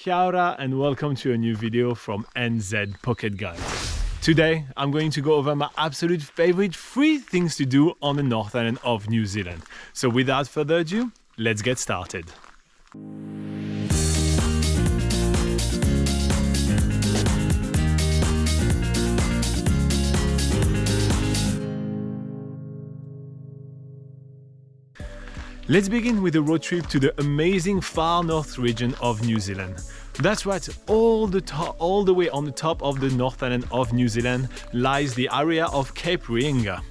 Kia ora and welcome to a new video from NZ Pocket Guide. Today I'm going to go over my absolute favorite 3 things to do on the North Island of New Zealand. So without further ado, let's get started. Let's begin with a road trip to the amazing far north region of New Zealand. That's right, all the way on the top of the North Island of New Zealand lies the area of Cape Reinga.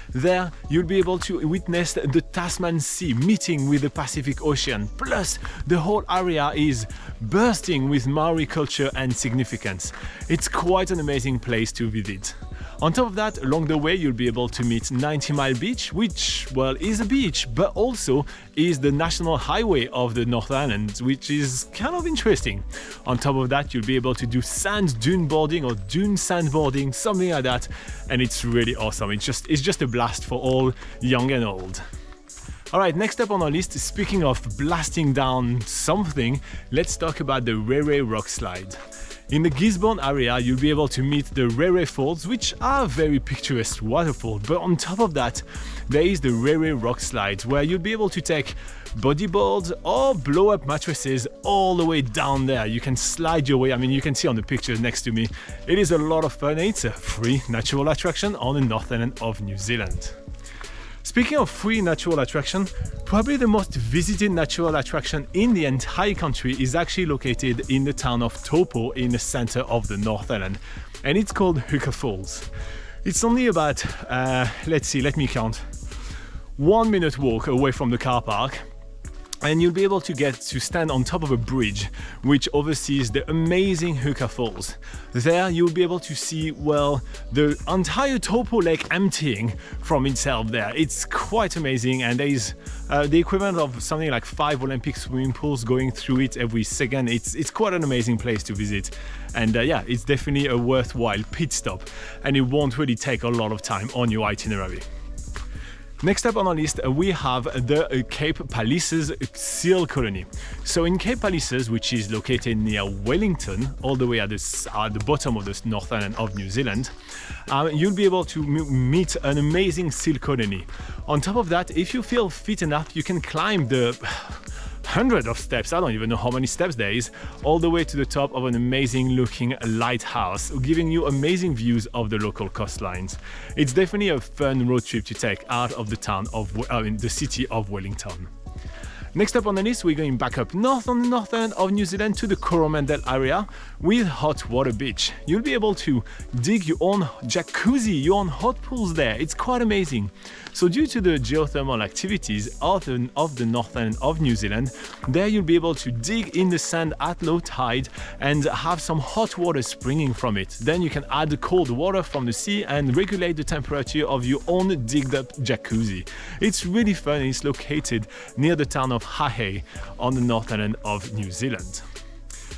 There, you'll be able to witness the Tasman Sea meeting with the Pacific Ocean, plus the whole area is bursting with Maori culture and significance. It's quite an amazing place to visit. On top of that, along the way, you'll be able to meet 90 Mile Beach, which, well, is a beach, but also is the national highway of the North Island, which is kind of interesting. On top of that, you'll be able to do sand dune boarding or dune sandboarding, something like that, and it's really awesome. It's just a blast for all young and old. Alright, next up on our list, speaking of blasting down something, let's talk about the Rere Rockslide. In the Gisborne area, you'll be able to meet the Rere Falls, which are very picturesque waterfalls, but on top of that, there is the Rere Rockslide, where you'll be able to take bodyboards or blow-up mattresses all the way down there. You can slide your way, I mean, you can see on the picture next to me. It is a lot of fun. It's a free natural attraction on the North Island of New Zealand. Speaking of free natural attraction, probably the most visited natural attraction in the entire country is actually located in the town of Taupo in the center of the North Island, and it's called Hookah Falls. It's only about, let me count, 1 minute walk away from the car park, and you'll be able to get to stand on top of a bridge which oversees the amazing Hookah Falls. There you'll be able to see, well, the entire Taupo Lake emptying from itself there. It's quite amazing, and there is the equivalent of something like 5 Olympic swimming pools going through it every second. It's quite an amazing place to visit, and yeah, it's definitely a worthwhile pit stop, and it won't really take a lot of time on your itinerary. Next up on our list, we have the Cape Pallises seal colony. So in Cape Pallises, which is located near Wellington, all the way at the bottom of the North Island of New Zealand, you'll be able to meet an amazing seal colony. On top of that, if you feel fit enough, you can climb the hundreds of steps, I don't even know how many steps there is, all the way to the top of an amazing looking lighthouse, giving you amazing views of the local coastlines. It's definitely a fun road trip to take out of the town of, the city of Wellington. Next up on the list, we're going back up north on the North Island of New Zealand to the Coromandel area with Hot Water Beach. You'll be able to dig your own jacuzzi, your own hot pools there. It's quite amazing. So due to the geothermal activities of the North Island of New Zealand, there you'll be able to dig in the sand at low tide and have some hot water springing from it. Then you can add the cold water from the sea and regulate the temperature of your own digged up jacuzzi. It's really fun. It's located near the town of Hahe on the North Island of New Zealand.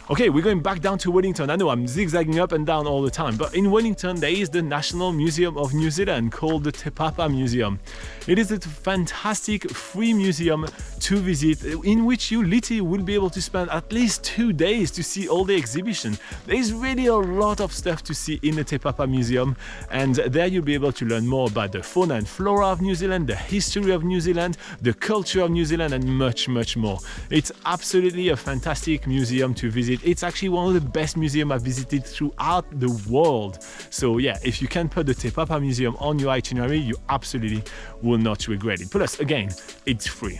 Okay, we're going back down to Wellington. I know I'm zigzagging up and down all the time, but in Wellington there is the National Museum of New Zealand called the Te Papa Museum. It is a fantastic free museum to visit in which you literally will be able to spend at least 2 days to see all the exhibition. There is really a lot of stuff to see in the Te Papa Museum, and there you'll be able to learn more about the fauna and flora of New Zealand, the history of New Zealand, the culture of New Zealand, and much, much more. It's absolutely a fantastic museum to visit. It's actually one of the best museums I've visited throughout the world. So yeah, if you can put the Te Papa Museum on your itinerary, you absolutely will not regret it. Plus, again, it's free.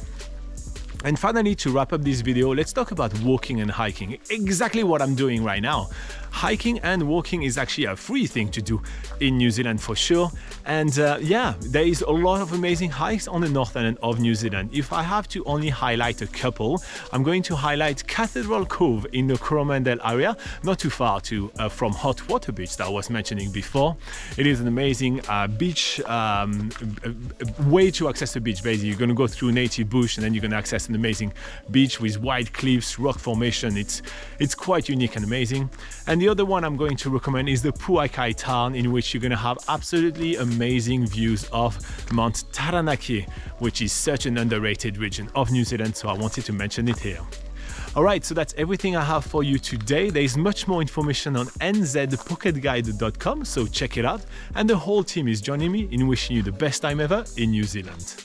And finally, to wrap up this video, let's talk about walking and hiking. Exactly what I'm doing right now. Hiking and walking is actually a free thing to do in New Zealand for sure. And yeah, there is a lot of amazing hikes on the North Island of New Zealand. If I have to only highlight a couple, I'm going to highlight Cathedral Cove in the Coromandel area, not too far from Hot Water Beach that I was mentioning before. It is an amazing beach, way to access the beach. Basically, you're going to go through native bush and then you're going to access an amazing beach with wide cliffs, rock formation. It's quite unique and amazing. And the other one I'm going to recommend is the Puakai town, in which you're going to have absolutely amazing views of Mount Taranaki, which is such an underrated region of New Zealand, so I wanted to mention it here. Alright, so that's everything I have for you today. There's much more information on nzpocketguide.com, so check it out. And the whole team is joining me in wishing you the best time ever in New Zealand.